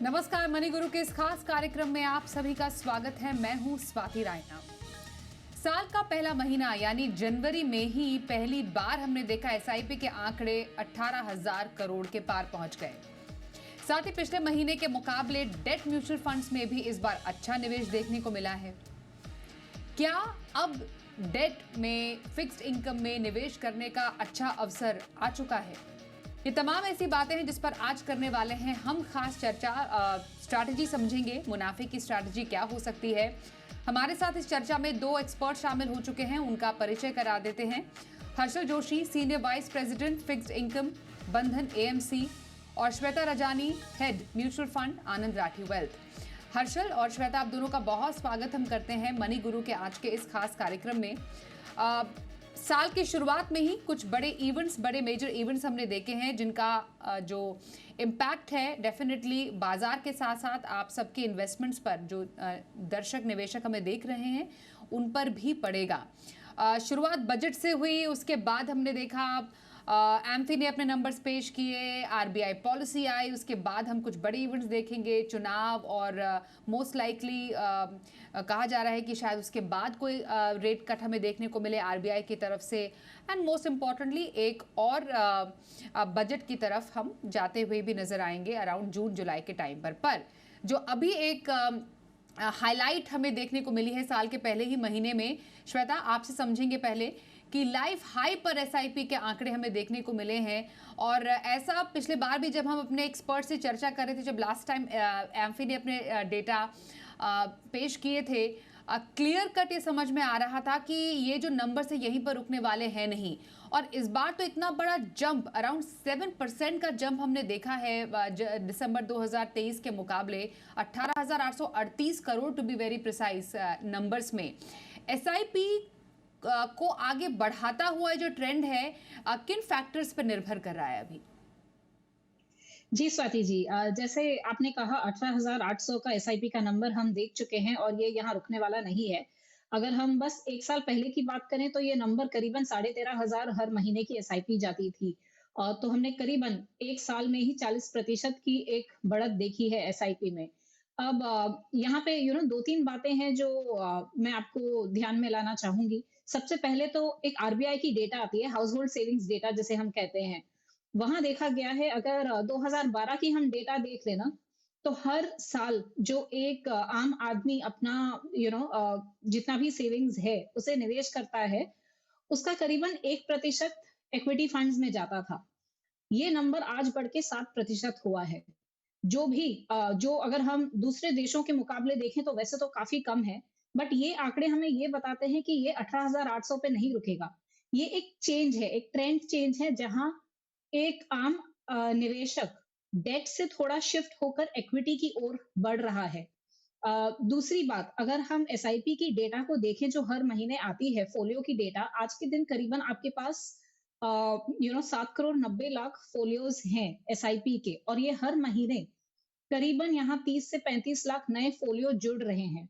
नमस्कार, मनी गुरु के इस खास कार्यक्रम में आप सभी का स्वागत है। मैं हूं स्वाति रायना। साल का पहला महीना यानी जनवरी में ही पहली बार हमने देखा एसआईपी के आंकड़े 18,000 करोड़ के पार पहुंच गए। साथ ही पिछले महीने के मुकाबले डेट म्यूचुअल फंड्स में भी इस बार अच्छा निवेश देखने को मिला है। क्या अब डेट में, फिक्स्ड इनकम में निवेश करने का अच्छा अवसर आ चुका है? ये तमाम ऐसी बातें हैं जिस पर आज करने वाले हैं हम खास चर्चा। स्ट्रैटेजी समझेंगे, मुनाफे की स्ट्रैटेजी क्या हो सकती है। हमारे साथ इस चर्चा में दो एक्सपर्ट शामिल हो चुके हैं, उनका परिचय करा देते हैं। Harshal Joshi, senior vice president fixed income, Bandhan AMC, और Shweta Rajani, head mutual fund, Anand Rathi wealth. Harshal और श्वेता, आप दोनों का बहुत स्वागत हम करते हैं मनी गुरु के आज के इस खास कार्यक्रम में। साल की शुरुआत में ही कुछ बड़े इवेंट्स, बड़े मेजर इवेंट्स हमने देखे हैं जिनका जो इम्पैक्ट है डेफिनेटली बाजार के साथ साथ आप सबके इन्वेस्टमेंट्स पर, जो दर्शक निवेशक हमें देख रहे हैं उन पर भी पड़ेगा। शुरुआत बजट से हुई, उसके बाद हमने देखा एम्फी ने अपने नंबर्स पेश किए, आरबीआई पॉलिसी आई, उसके बाद हम कुछ बड़े इवेंट्स देखेंगे, चुनाव, और मोस्ट लाइकली कहा जा रहा है कि शायद उसके बाद कोई रेट कट हमें देखने को मिले आरबीआई की तरफ से। एंड मोस्ट इम्पॉर्टेंटली एक और बजट की तरफ हम जाते हुए भी नजर आएंगे अराउंड जून जुलाई के टाइम पर जो अभी एक हाईलाइट हमें देखने को मिली है साल के पहले ही महीने में। श्वेता, आपसे समझेंगे पहले कि लाइफ हाई पर एसआईपी के आंकड़े हमें देखने को मिले हैं, और ऐसा पिछले बार भी जब हम अपने एक्सपर्ट से चर्चा कर रहे थे, जब लास्ट टाइम एम्फी ने अपने डेटा पेश किए थे, क्लियर कट ये समझ में आ रहा था कि ये जो नंबर है यहीं पर रुकने वाले हैं नहीं। और इस बार तो इतना बड़ा जंप, अराउंड 7% का जंप हमने देखा है दिसंबर 2023 के मुकाबले 18,838 crore to be very precise numbers में। एसआईपी को आगे बढ़ाता हुआ जो ट्रेंड है किन फैक्टर्स पर निर्भर कर रहा है अभी? जी स्वाति जी, जैसे आपने कहा 18,800 का एसआईपी का नंबर हम देख चुके हैं और ये यहाँ रुकने वाला नहीं है। अगर हम बस एक साल पहले की बात करें तो ये नंबर करीबन 13,500 हर महीने की एसआईपी जाती थी। तो हमने करीबन एक साल में ही 40% की एक बढ़त देखी है एसआईपी में। अब यहाँ पे दो तीन बातें हैं जो मैं आपको ध्यान में लाना चाहूंगी। सबसे पहले तो एक आरबीआई की डेटा आती है, हाउस होल्ड सेविंग्स डेटा जिसे हम कहते हैं। वहाँ देखा गया है, अगर 2012 की हम डेटा देख लेना, तो हर साल जो एक आम आदमी अपना जितना भी सेविंग्स है उसे निवेश करता है, उसका करीबन 1% इक्विटी फंड्स में जाता था। ये नंबर आज बढ़ के 7% हुआ है। जो अगर हम दूसरे देशों के मुकाबले देखें तो वैसे तो काफी कम है, बट ये आंकड़े हमें ये बताते हैं कि ये 18,800 पे नहीं रुकेगा। ये एक चेंज है, एक ट्रेंड चेंज है, जहां एक आम निवेशक डेट से थोड़ा शिफ्ट होकर इक्विटी की ओर बढ़ रहा है। दूसरी बात, अगर हम एसआईपी की डेटा को देखें जो हर महीने आती है, फोलियो की डेटा, आज के दिन करीबन आपके पास 7,90,00,000 फोलियोज हैं एसआईपी के, और ये हर महीने करीबन यहाँ 30 से 35 लाख नए फोलियो जुड़ रहे हैं।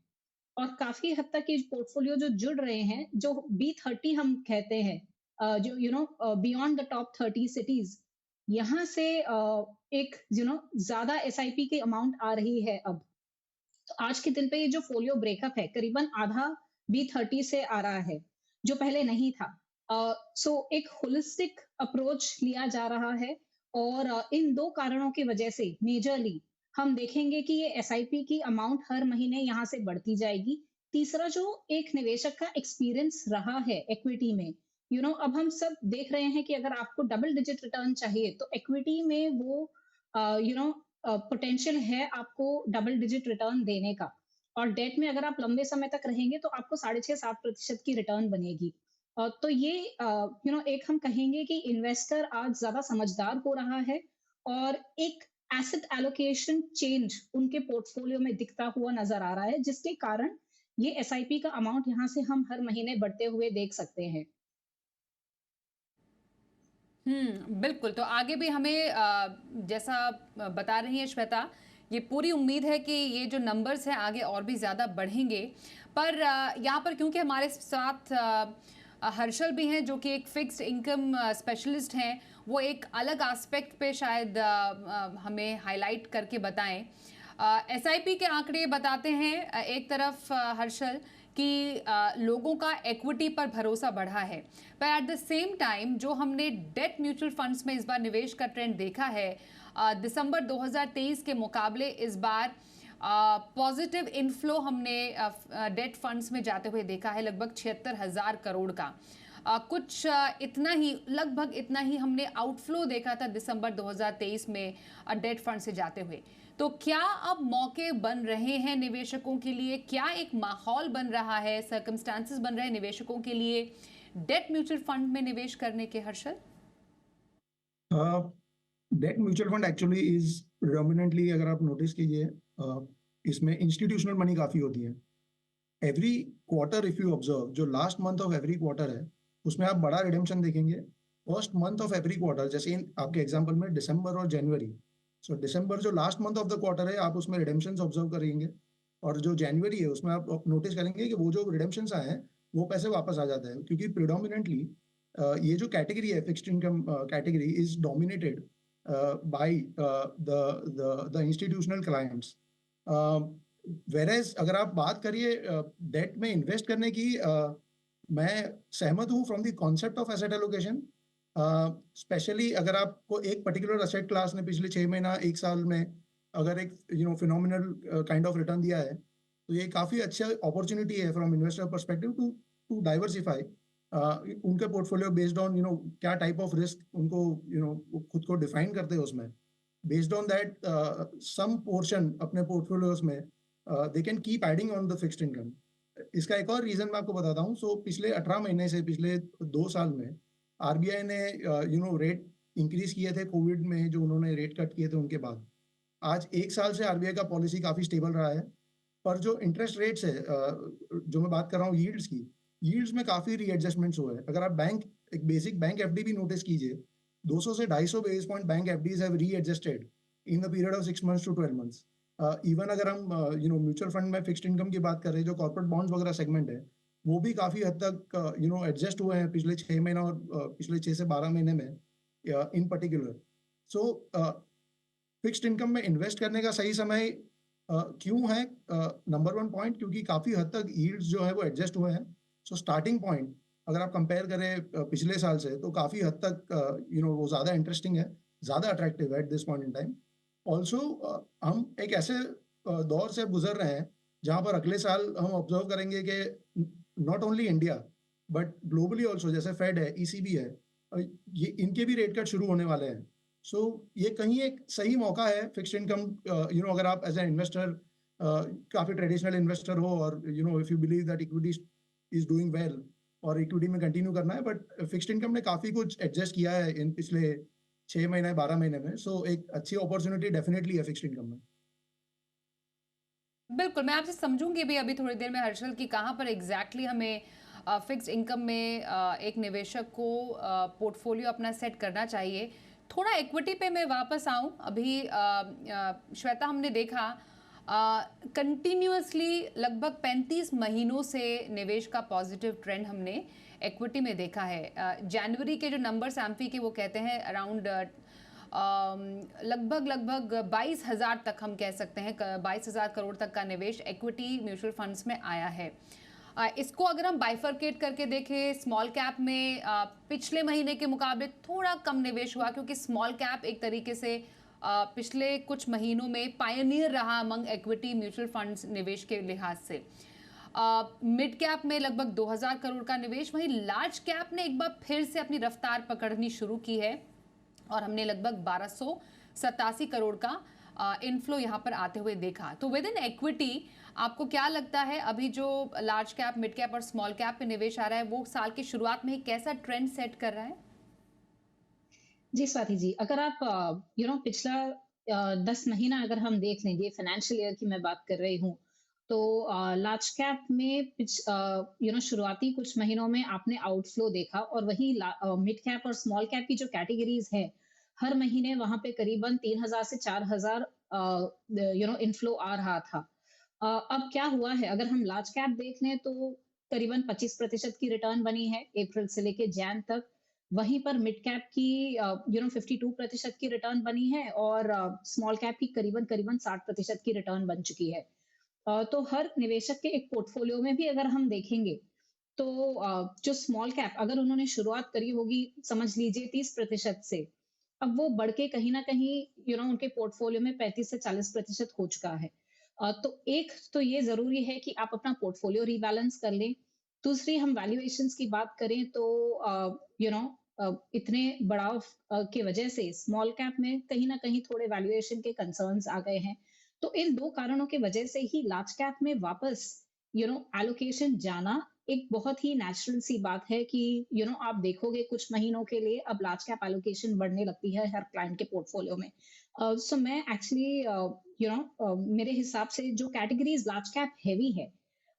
और काफी हद तक ये पोर्टफोलियो जो जुड़ रहे हैं, जो B30 हम कहते हैं, जो बियॉन्ड द टॉप 30 सिटीज, यहाँ से एक ज्यादा एसआईपी की अमाउंट आ रही है अब। तो आज के दिन पे ये जो फोलियो ब्रेकअप है, करीबन आधा B30 से आ रहा है, जो पहले नहीं था। सो एक होलिस्टिक अप्रोच लिया जा रहा है, और इन दो कारणों की वजह से मेजरली हम देखेंगे कि ये एसआईपी की अमाउंट हर महीने यहाँ से बढ़ती जाएगी। तीसरा, जो एक निवेशक का एक्सपीरियंस रहा है इक्विटी में, अब हम सब देख रहे हैं कि अगर आपको डबल डिजिट रिटर्न चाहिए तो इक्विटी में वो पोटेंशियल है आपको डबल डिजिट रिटर्न देने का। और डेट में अगर आप लंबे समय तक रहेंगे तो आपको 6.5-7% की रिटर्न बनेगी। तो ये एक हम कहेंगे कि इन्वेस्टर आज ज्यादा समझदार हो रहा है, और एक एसेट एलोकेशन चेंज उनके पोर्टफोलियो में दिखता हुआ नजर आ रहा है, जिसके कारण ये एसआईपी का अमाउंट यहाँ से हम हर महीने बढ़ते हुए देख सकते हैं। बिल्कुल। तो आगे भी हमें जैसा बता रही है श्वेता, ये पूरी उम्मीद है कि ये जो नंबर्स हैं आगे और भी ज़्यादा बढ़ेंगे। पर यहाँ पर क्योंकि हमारे साथ हर्षल भी हैं जो कि एक फिक्स्ड इनकम स्पेशलिस्ट हैं, वो एक अलग एस्पेक्ट पे शायद हमें हाईलाइट करके बताएं। एसआईपी के आंकड़े बताते हैं एक तरफ हर्षल कि लोगों का इक्विटी पर भरोसा बढ़ा है, पर एट द सेम टाइम जो हमने डेट म्यूचुअल फंड्स में इस बार निवेश का ट्रेंड देखा है, दिसंबर 2023 के मुकाबले इस बार पॉजिटिव इनफ्लो हमने डेट फंड्स में जाते हुए देखा है, लगभग 76,000 करोड़ का। कुछ इतना ही, लगभग इतना ही हमने आउटफ्लो देखा था दिसंबर 2023 में डेट फंड से जाते हुए। तो क्या अब मौके बन रहे हैं निवेशकों के लिए? क्या एक माहौल बन रहा है, सर्कमस्टांसेस बन रहे हैं निवेशकों के लिए डेट म्यूचुअल फंड में निवेश करने के, Harshal? Debt mutual fund actually is predominantly, अगर आप नोटिस कीजिए, इसमें इंस्टीट्यूशनल मनी काफी होती है। Every quarter if you observe, जो last month of every quarter है उसमें आप बड़ा रिडेम्पशन देखेंगे। First month of every quarter, जैसे आपके एग्जांपल में दिसंबर और जनवरी, सो दिसंबर जो last month of the quarter है आप उसमें रिडेम्पशंस ऑब्जर्व करेंगे, और जो जनवरी है उसमें आप नोटिस करेंगे कि वो जो रिडेम्पशंस आए हैं वो पैसे वापस आ जाते हैं, क्योंकि प्रिडोमिनेंटली ये जो कैटेगरी है fixed income category is dominated by the institutional clients. Whereas अगर आप बात करिए डेट में इन्वेस्ट करने की, मैं सहमत हूँ from the concept of asset allocation. Specially अगर आपको एक पर्टिकुलर एसेट क्लास ने पिछले 6 महीना 1 साल में अगर एक फिनोमिनल काइंड ऑफ रिटर्न दिया है, तो ये काफ़ी अच्छा अपॉर्चुनिटी है from investor perspective to diversify उनके पोर्टफोलियो बेस्ड ऑन क्या टाइप ऑफ रिस्क उनको खुद को डिफाइन करते हैं उसमें, based on that some portion अपने पोर्टफोलियोज में they can keep adding on the fixed income. इसका एक और रीजन मैं आपको बताता हूँ। सो पिछले 18 महीने से पिछले 2 साल में आरबीआई ने रेट इंक्रीज किए थे कोविड में, जो उन्होंने रेट कट किए थे उनके बाद। आज 1 साल से आरबीआई का पॉलिसी काफी स्टेबल रहा है, पर जो इंटरेस्ट रेट्स है, जो मैं बात कर रहा हूँ यील्ड्स की, यील्ड्स में काफी रीएडजस्टमेंट्स हुए हैं। अगर आप एक बेसिक बैंक एफडी भी नोटिस कीजिए, 200 से 250 basis point bank FDs have readjusted in the period of 6 months to 12 months. Even अगर हम म्यूचुअल फंड में फिक्स्ड इनकम की बात कर रहे हैं, जो कॉर्पोरेट बॉन्ड्स वगैरह सेगमेंट है, वो भी काफी हद तक एडजस्ट हुए हैं पिछले 6 महीना और पिछले 6 से 12 महीने में इन पर्टिकुलर। सो फिक्स्ड इनकम में इन्वेस्ट करने का सही समय क्यों है? नंबर 1 पॉइंट, क्योंकि काफी हद तक यील्ड्स जो है वो एडजस्ट हुए हैं। सो स्टार्टिंग पॉइंट अगर आप कंपेयर करें पिछले साल से, तो काफी हद तक वो ज्यादा इंटरेस्टिंग है, ज्यादा अट्रैक्टिव है at this point in time. Also हम एक ऐसे दौर से गुजर रहे हैं जहां पर अगले साल हम ऑब्जर्व करेंगे कि not only India but globally also, जैसे फेड है, ईसीबी है, ये इनके भी रेट कट शुरू होने वाले हैं। सो ये कहीं एक सही मौका है फिक्स्ड इनकम, अगर आप एज एन इन्वेस्टर काफी ट्रेडिशनल इन्वेस्टर हो और if you believe that equity is doing well और इक्विटी में कंटिन्यू करना है, बट फिक्स्ड इनकम ने काफी कुछ एडजस्ट किया है इन पिछले 6 महीने 12 महीने में। सो एक अच्छी अपॉर्चुनिटी डेफिनेटली है फिक्स्ड इनकम में। बिल्कुल, मैं आपसे समझूंगी भी अभी थोड़ी देर में हर्षल कि कहाँ पर एग्जैक्टली हमें फिक्स्ड इनकम में एक निवेशक को पोर्टफोलियो अपना सेट करना चाहिए। थोड़ा इक्विटी पे मैं वापस आऊं। अभी श्वेता, हमने देखा कंटिन्यूअसली लगभग 35 महीनों से निवेश का पॉजिटिव ट्रेंड हमने इक्विटी में देखा है। जनवरी के जो नंबर्स एम्फी के वो कहते हैं अराउंड लगभग 22,000 तक, हम कह सकते हैं 22,000 करोड़ तक का निवेश इक्विटी म्यूचुअल फंड्स में आया है। इसको अगर हम बाइफरकेट करके देखें, स्मॉल कैप में पिछले महीने के मुकाबले थोड़ा कम निवेश हुआ, क्योंकि स्मॉल कैप एक तरीके से पिछले कुछ महीनों में पायनियर रहा अमंग इक्विटी म्यूचुअल फंड्स निवेश के लिहाज से। मिड कैप में लगभग 2,000 करोड़ का निवेश, वहीं लार्ज कैप ने एक बार फिर से अपनी रफ्तार पकड़नी शुरू की है और हमने लगभग 1287 करोड़ का इनफ्लो यहाँ पर आते हुए देखा। तो विद इन इक्विटी आपको क्या लगता है, अभी जो लार्ज कैप, मिड कैप और स्मॉल कैप पे निवेश आ रहा है, वो साल की शुरुआत में ही कैसा ट्रेंड सेट कर रहा है? जी स्वाति जी, अगर आप पिछला 10 महीना अगर हम देख लें, ये फाइनेंशियल ईयर की मैं बात कर रही हूँ, तो लार्ज कैप में शुरुआती कुछ महीनों में आपने आउटफ्लो देखा, और वही मिड कैप और स्मॉल कैप की जो कैटेगरीज है, हर महीने वहां पे करीबन 3,000 से 4,000 इनफ्लो आ रहा था। अब क्या हुआ है, अगर हम लार्ज कैप देख लें तो करीबन 25% की रिटर्न बनी है अप्रैल से लेके जैन तक। वहीं पर मिड कैप की 52% की रिटर्न बनी है और स्मॉल कैप की करीबन-करीबन 60% की रिटर्न बन चुकी है। तो हर निवेशक के एक पोर्टफोलियो में भी अगर हम देखेंगे तो जो स्मॉल कैप अगर उन्होंने शुरुआत करी होगी समझ लीजिए 30% से, अब वो बढ़ के कहीं न कहीं उनके पोर्टफोलियो में 35 से 40% हो चुका है। तो एक तो ये ज़रूरी है कि आप अपना पोर्टफोलियो रीबैलेंस कर लें। दूसरी हम वैल्यूएशंस की बात करें तो इतने बढ़ाव की वजह से स्मॉल कैप में कहीं न कहीं थोड़े वैल्यूएशन के कंसर्न्स आ गए हैं। तो इन 2 कारणों की वजह से ही लार्ज कैप में वापस एलोकेशन जाना एक बहुत ही नेचुरल सी बात है कि आप देखोगे कुछ महीनों के लिए अब लार्ज कैप एलोकेशन बढ़ने लगती है हर क्लाइंट के पोर्टफोलियो में। सो मैं एक्चुअली मेरे हिसाब से जो कैटेगरीज लार्ज कैप हेवी है,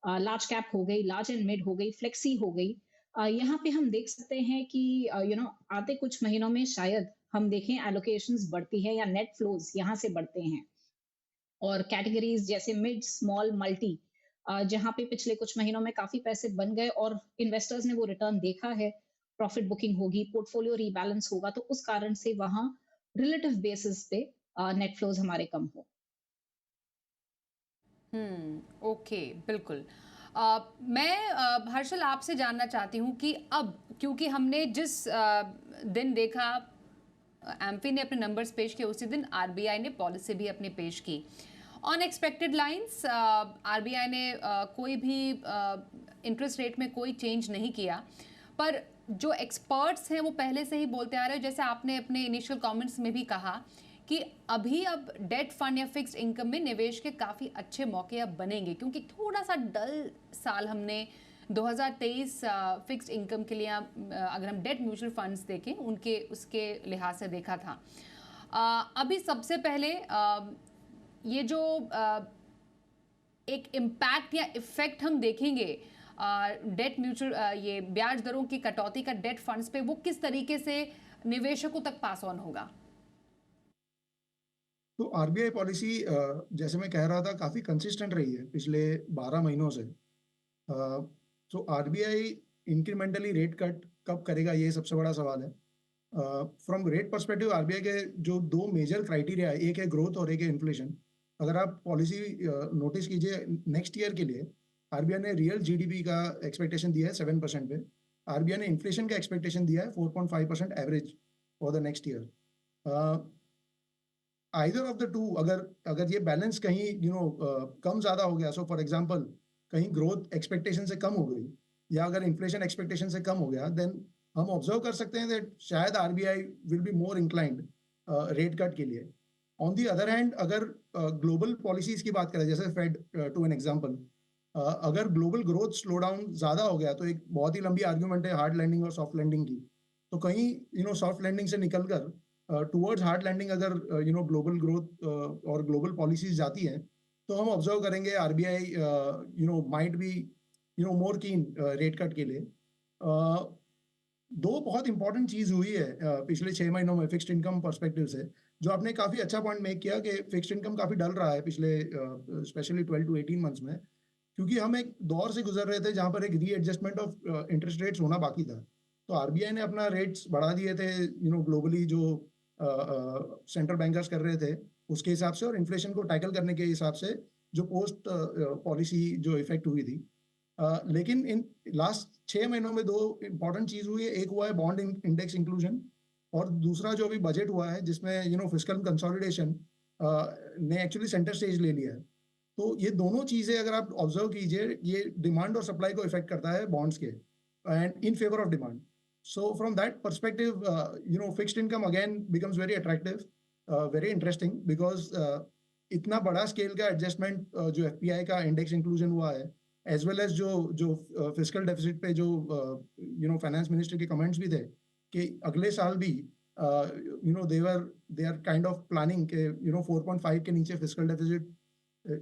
लार्ज कैप हो गई, लार्ज एंड मिड हो गई, फ्लेक्सी हो गई, यहाँ पे हम देख सकते हैं कि आते कुछ महीनों में शायद हम देखें एलोकेशंस बढ़ती है या नेट फ्लोज यहाँ से बढ़ते हैं। और कैटेगरीज जैसे मिड, स्मॉल, मल्टी जहाँ पे पिछले कुछ महीनों में काफ़ी पैसे बन गए और इन्वेस्टर्स ने वो रिटर्न देखा है, प्रॉफिट बुकिंग होगी, पोर्टफोलियो रीबैलेंस होगा, तो उस कारण से वहाँ रिलेटिव बेसिस पे नेट फ्लोज़ हमारे कम हो। ओके, बिल्कुल। मैं हर्षल आपसे जानना चाहती हूँ कि अब क्योंकि हमने जिस दिन देखा एम्फी ने अपने नंबर्स पेश किए, उसी दिन आरबीआई ने पॉलिसी भी अपनी पेश की। ऑन एक्सपेक्टेड लाइंस आरबीआई ने कोई भी इंटरेस्ट रेट में कोई चेंज नहीं किया, पर जो एक्सपर्ट्स हैं वो पहले से ही बोलते आ रहे हैं, जैसे आपने अपने इनिशियल कमेंट्स में भी कहा कि अभी अब डेट फंड या फिक्स्ड इनकम में निवेश के काफ़ी अच्छे मौके अब बनेंगे, क्योंकि थोड़ा सा डल साल हमने 2023 फिक्स्ड इनकम के लिए अगर हम डेट म्यूचुअल फंड्स देखें उनके उसके लिहाज से देखा था। अभी सबसे पहले ये जो एक इम्पैक्ट या इफेक्ट हम देखेंगे डेट म्यूचुअल ये ब्याज दरों की कटौती का डेट फंड्स पे, वो किस तरीके से निवेशकों तक पास ऑन होगा? तो आरबीआई पॉलिसी जैसे मैं कह रहा था काफ़ी कंसिस्टेंट रही है पिछले 12 महीनों से। तो आरबीआई इंक्रीमेंटली रेट कट कब करेगा ये सबसे बड़ा सवाल है। फ्रॉम रेट पर्सपेक्टिव आरबीआई के जो 2 मेजर क्राइटेरिया है, एक है ग्रोथ और एक है इन्फ्लेशन। अगर आप पॉलिसी नोटिस कीजिए नेक्स्ट ईयर के लिए आरबीआई ने रियल जीडीपी का एक्सपेक्टेशन दिया है 7% पे। आरबीआई ने इन्फ्लेशन का एक्सपेक्टेशन दिया है 4.5% average for the next year. Either of the two अगर अगर ये बैलेंस कहीं कम ज़्यादा हो गया, सो फॉर एग्जांपल कहीं ग्रोथ एक्सपेक्टेशन से कम हो गई या अगर इन्फ्लेशन एक्सपेक्टेशन से कम हो गया, देन हम ऑब्जर्व कर सकते हैं दैट शायद RBI will be more inclined rate cut के लिए। ऑन दी अदर हैंड अगर ग्लोबल पॉलिसीज की बात करें जैसे फेड टू एन एग्जांपल, अगर ग्लोबल ग्रोथ स्लो डाउन ज़्यादा हो गया तो एक बहुत ही लंबी आर्ग्यूमेंट है हार्ड लैंडिंग और सॉफ्ट लैंडिंग की। तो कहीं सॉफ्ट लैंडिंग से निकलकर टुवर्ड्स हार्ड लैंडिंग अगर ग्लोबल ग्रोथ और ग्लोबल पॉलिसीज जाती हैं तो हम ऑब्जर्व करेंगे आरबीआई माइट बी मोर कीन रेट कट के लिए। दो बहुत इंपॉर्टेंट चीज़ हुई है पिछले 6 महीनों में फिक्स्ड इनकम पर्सपेक्टिव से, जो आपने काफ़ी अच्छा पॉइंट मेक किया कि फिक्स्ड इनकम काफ़ी डल रहा है पिछले स्पेशली 12 टू 18 मंथ्स में, क्योंकि हम एक दौर से गुजर रहे थे जहाँ पर एक रीएडजस्टमेंट ऑफ इंटरेस्ट रेट्स होना बाकी था। तो आरबीआई ने अपना रेट्स बढ़ा दिए थे ग्लोबली जो सेंट्रल बैंकर्स कर रहे थे उसके हिसाब से, और इन्फ्लेशन को टैकल करने के हिसाब से जो पोस्ट पॉलिसी जो इफेक्ट हुई थी। लेकिन इन लास्ट 6 महीनों में 2 इंपॉर्टेंट चीज़ हुई है। एक हुआ है बॉन्ड इंडेक्स इंक्लूजन और दूसरा जो अभी बजट हुआ है जिसमें फिस्कल कंसोलिडेशन ने एक्चुअली सेंटर स्टेज ले लिया है। तो ये दोनों चीज़ें अगर आप ऑब्जर्व कीजिए ये डिमांड और सप्लाई को इफेक्ट करता है बॉन्ड्स के and in favour of demand. So from that perspective, fixed income again becomes very attractive, very interesting because इतना बड़ा स्केल का एडजस्टमेंट जो एफपीआई का इंडेक्स इंक्लूजन हुआ है, एज वेल एज जो फिस्कल डेफिसिट पे जो फाइनेंस मिनिस्टर के कमेंट्स भी थे कि अगले साल भी they are kind of planning के 4.5 के नीचे fiscal deficit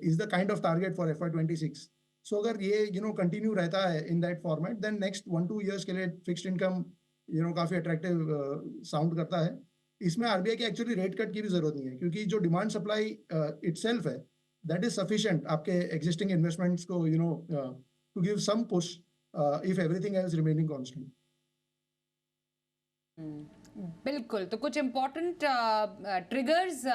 is the kind of target for FY26. So अगर ये कंटिन्यू रहता है in that format, then next 1-2 years के लिए फिक्स्ड इनकम काफी अट्रैक्टिव साउंड करता है। इसमें आरबीआई की एक्चुअली रेट कट की भी जरूरत नहीं है क्योंकि जो डिमांड सप्लाई इटसेल्फ है दैट इज सफिशिएंट आपके एग्जिस्टिंग इन्वेस्टमेंट्स को to give some push if everything else remaining constant. बिल्कुल। तो कुछ इम्पोर्टेंट ट्रिगर्स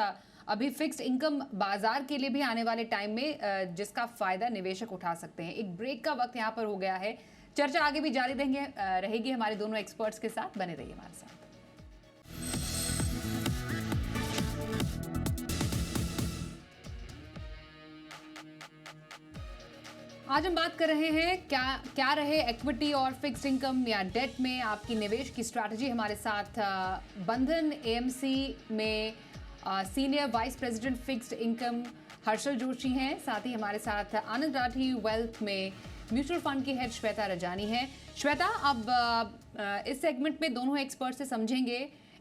अभी फिक्स्ड इनकम बाजार के लिए भी आने वाले टाइम में जिसका फायदा निवेशक उठा सकते हैं। एक ब्रेक का वक्त यहाँ पर हो गया है। चर्चा आगे भी जारी रहेगी हमारे दोनों एक्सपर्ट्स के साथ। बने रहिए हमारे साथ। आज हम बात कर रहे हैं क्या रहे इक्विटी और फिक्स्ड इनकम या डेट में आपकी निवेश की स्ट्रैटेजी। हमारे साथ बंधन एएमसी में senior vice president fixed income Harshal Joshi हैं। साथ ही हमारे साथ आनंद राठी वेल्थ में म्यूचुअल फंड की हेड श्वेता रजानी है। श्वेता, अब इस सेगमेंट में दोनों एक्सपर्ट से समझेंगे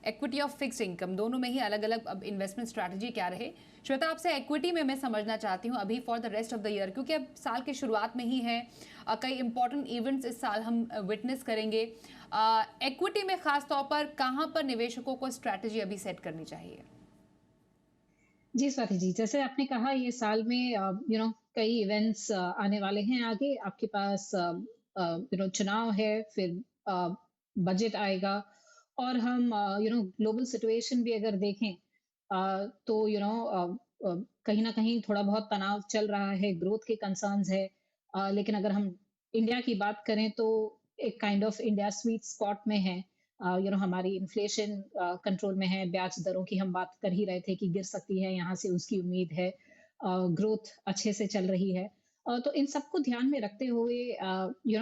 इक्विटी और फिक्स्ड इनकम दोनों में ही अलग अलग अब इन्वेस्टमेंट स्ट्रैटेजी क्या रहे। श्वेता, आपसे इक्विटी में मैं समझना चाहती हूँ अभी for the rest of the year, क्योंकि अब साल की शुरुआत में ही है। कई इंपॉर्टेंट इवेंट्स इस साल हम विटनेस करेंगे। इक्विटी में खास तौर पर कहाँ पर निवेशकों को स्ट्रैटेजी अभी सेट करनी चाहिए? जी स्वाति जी, जैसे आपने कहा ये साल में कई इवेंट्स आने वाले हैं आगे। आपके पास चुनाव है, फिर बजट आएगा, और हम ग्लोबल सिचुएशन भी अगर देखें तो कहीं ना कहीं थोड़ा बहुत तनाव चल रहा है, ग्रोथ के कंसर्न्स है। लेकिन अगर हम इंडिया की बात करें तो एक kind of India sweet spot में है। हमारी इन्फ्लेशन कंट्रोल में है, ब्याज दरों की हम बात कर ही रहे थे कि गिर सकती है, यहाँ से उसकी उम्मीद है। ग्रोथ अच्छे से चल रही है। तो इन सबको ध्यान में रखते हुए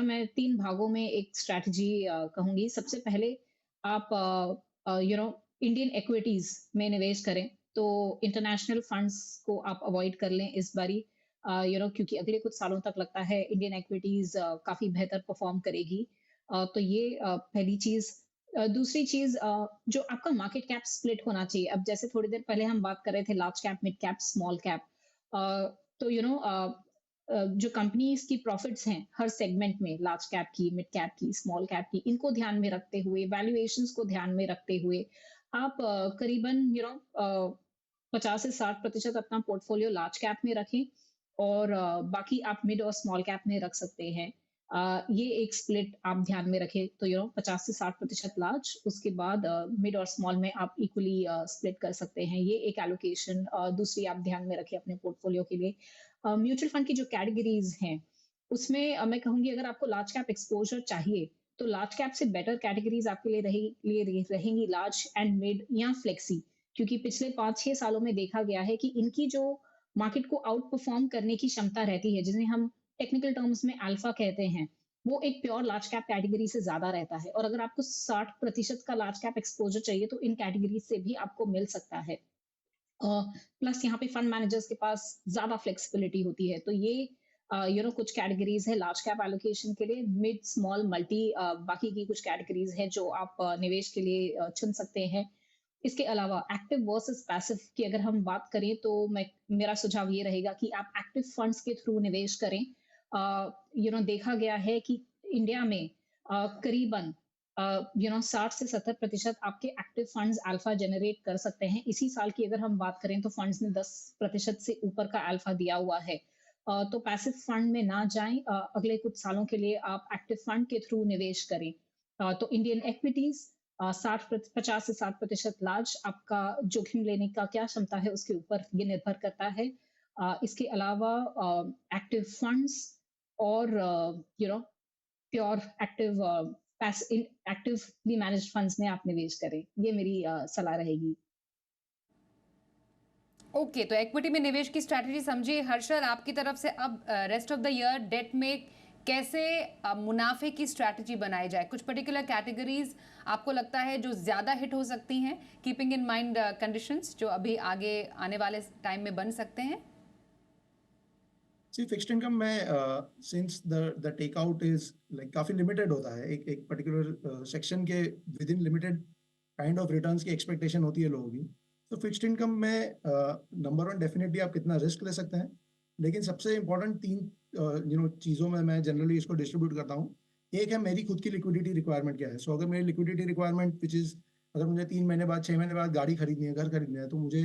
मैं 3 भागों में एक स्ट्रैटेजी कहूंगी। सबसे पहले आप इंडियन इक्विटीज में निवेश करें, तो इंटरनेशनल फंड्स को आप अवॉइड कर लें इस बारी। क्योंकि अगले कुछ सालों तक लगता है इंडियन इक्विटीज काफी बेहतर परफॉर्म करेगी। तो ये पहली चीज। दूसरी चीज, जो आपका मार्केट कैप स्प्लिट होना चाहिए। अब जैसे थोड़ी देर पहले हम बात कर रहे थे large cap, mid cap, small cap. तो जो कंपनीज की प्रॉफिट्स हैं हर सेगमेंट में, लार्ज कैप की, मिड कैप की, स्मॉल कैप की, इनको ध्यान में रखते हुए, वैल्यूएशंस को ध्यान में रखते हुए आप करीबन 50 से 60% अपना पोर्टफोलियो लार्ज कैप में रखें, और बाकी आप मिड और स्मॉल कैप में रख सकते हैं। ये एक स्प्लिट आप ध्यान में रखें, तो 50 से 60% लार्ज, उसके बाद मिड और स्मॉल में आप इक्वली स्प्लिट कर सकते हैं। ये एक एलोकेशन दूसरी आप ध्यान में रखें अपने पोर्टफोलियो के लिए। म्यूचुअल फंड की जो कैटेगरीज हैं उसमें मैं कहूंगी अगर आपको लार्ज कैप एक्सपोजर चाहिए तो लार्ज कैप से बेटर कैटेगरीज आपके लिए रहेंगी लार्ज एंड मिड या फ्लेक्सी। क्योंकि पिछले 5-6 सालों में देखा गया है कि इनकी जो मार्केट को आउट परफॉर्म करने की क्षमता रहती है, जिन्हें हम टेक्निकल टर्म्स में अल्फा कहते हैं, वो एक प्योर लार्ज कैप कैटेगरी से ज्यादा रहता है। और अगर आपको 60% का लार्ज कैप एक्सपोजर चाहिए तो इन कैटेगरी से भी आपको मिल सकता है। प्लस यहाँ पे फंड मैनेजर्स के पास ज्यादा फ्लेक्सिबिलिटी होती है। तो ये कुछ कैटेगरीज है लार्ज कैप एलोकेशन के लिए। मिड, स्मॉल, मल्टी, बाकी की कुछ कैटेगरीज है जो आप निवेश के लिए चुन सकते हैं। इसके अलावा एक्टिव वर्सेस पैसिव की अगर हम बात करें तो मेरा सुझाव ये रहेगा कि आप एक्टिव फंड्स के थ्रू निवेश करें। देखा गया है कि इंडिया में करीबन 60 से 70% आपके एक्टिव फंड्स अल्फा जनरेट कर सकते हैं। इसी साल की अगर हम बात करें तो फंड्स ने 10% से ऊपर का अल्फा दिया हुआ है। तो पैसिव फंड में ना जाएं, अगले कुछ सालों के लिए आप एक्टिव फंड के थ्रू निवेश करें। तो इंडियन एक्विटीज 50 से 60% लार्ज, आपका जोखिम लेने का क्या क्षमता है उसके ऊपर ये निर्भर करता है। इसके अलावा एक्टिव फंड्स और प्योर एक्टिवली मैनेज्ड फंड्स में आप निवेश करें, ये मेरी सलाह रहेगी। ओके, तो इक्विटी में निवेश की स्ट्रैटेजी समझिए। हर्षल, आपकी तरफ से अब rest of the year date में कैसे मुनाफे की स्ट्रैटेजी बनाई जाए? कुछ पर्टिकुलर कैटेगरीज आपको लगता है जो ज्यादा हिट हो सकती हैं, कीपिंग इन माइंड कंडीशंस जो अभी आगे आने वाले टाइम में बन सकते हैं? सी फिक्स्ड इनकम में since the takeout is like काफी लिमिटेड होता है, एक पर्टिकुलर सेक्शन के within limited kind of returns की एक्सपेक्टेशन होती है लोगों की। तो फिक्स्ड इनकम में नंबर 1 डेफिनेटली आप कितना रिस्क ले सकते हैं, लेकिन सबसे इंपॉर्टेंट 3 चीज़ों में मैं जनरली इसको डिस्ट्रीब्यूट करता हूँ। एक है मेरी खुद की लिक्विडिटी रिक्वायरमेंट क्या है। सो अगर मेरी लिक्विडिटी रिक्वायरमेंट विच इज़, अगर मुझे 3 महीने बाद 6 महीने बाद गाड़ी खरीदनी है, घर खरीदना है, तो मुझे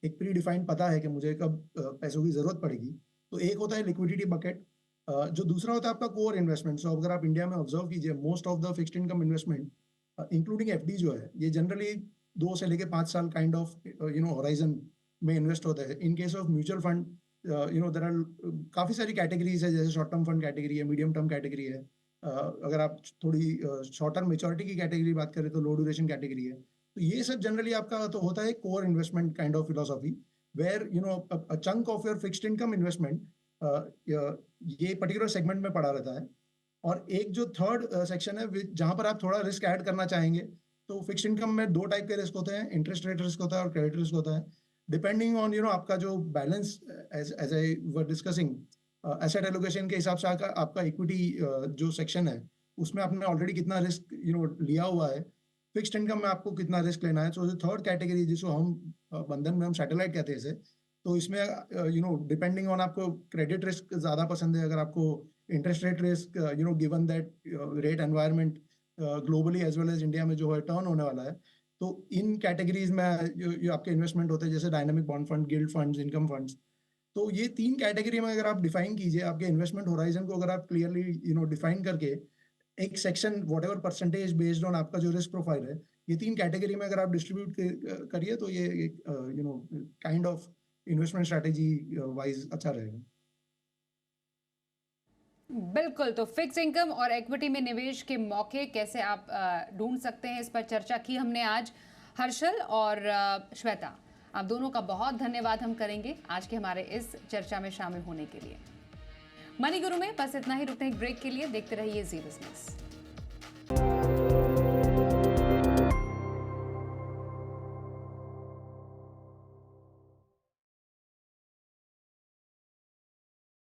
एक प्री डिफाइंड पता है कि मुझे कब पैसों की ज़रूरत पड़ेगी। तो एक होता है लिक्विडिटी बकेट। जो दूसरा होता है आपका कोर इन्वेस्टमेंट। सो अगर आप इंडिया में ऑब्जर्व कीजिए, most of the fixed income investment including FD जो है, ये जनरली 2 से लेके 5 साल काइंड ऑफ होराइजन में इन्वेस्ट होता है। In case of mutual fund there are काफ़ी सारी कैटेगरीज है, जैसे शॉर्ट टर्म फंड कैटेगरी है, मीडियम टर्म कैटेगरी है। अगर आप थोड़ी शॉर्ट टर्म मैच्योरिटी की कैटेगरी बात करें तो लो ड्यूरेशन कैटेगरी है। तो ये सब जनरली आपका तो होता है core investment kind of philosophy, where a chunk of your fixed income investment ये पर्टिकुलर सेगमेंट में पड़ा रहता है। और एक जो थर्ड सेक्शन है जहां पर आप थोड़ा रिस्क ऐड करना चाहेंगे, तो फिक्स्ड इनकम में 2 टाइप के रिस्क होते हैं, इंटरेस्ट रेट रिस्क होता है और क्रेडिट रिस्क होता है। डिपेंडिंग ऑन आपका जो balance, as I were discussing, asset allocation के हिसाब से आपका इक्विटी जो सेक्शन है उसमें आपने ऑलरेडी कितना रिस्क लिया हुआ है, फिक्स्ड इनकम में आपको कितना रिस्क लेना है। सो जो थर्ड कैटेगरी जिसको हम बंधन में हम सैटेलाइट कहते हैं इसे, तो इसमें डिपेंडिंग ऑन आपको क्रेडिट रिस्क ज़्यादा पसंद है, अगर आपको interest rate risk, given that rate environment globally as well as India में जो है टर्न होने वाला है, तो इन कैटेगरीज में जो आपके इन्वेस्टमेंट होते हैं, जैसे dynamic bond fund, guild funds, income funds. तो ये 3 कैटेगरी में अगर आप डिफाइन कीजिए आपके इन्वेस्टमेंट होराइजन को, अगर आप क्लियरली डिफाइन करके एक section whatever percentage based on आपका जो रिस्क प्रोफाइल है, ये 3 कैटेगरी में अगर आप डिस्ट्रीब्यूट करिए तो ये kind of investment strategy wise अच्छा रहेगा। बिल्कुल, तो फिक्स इनकम और इक्विटी में निवेश के मौके कैसे आप ढूंढ सकते हैं, इस पर चर्चा की हमने आज। हर्षल और श्वेता, आप दोनों का बहुत धन्यवाद हम करेंगे आज के हमारे इस चर्चा में शामिल होने के लिए। मनी गुरु में बस इतना ही, रुकते हैं एक ब्रेक के लिए। देखते रहिए जी बिजनेस।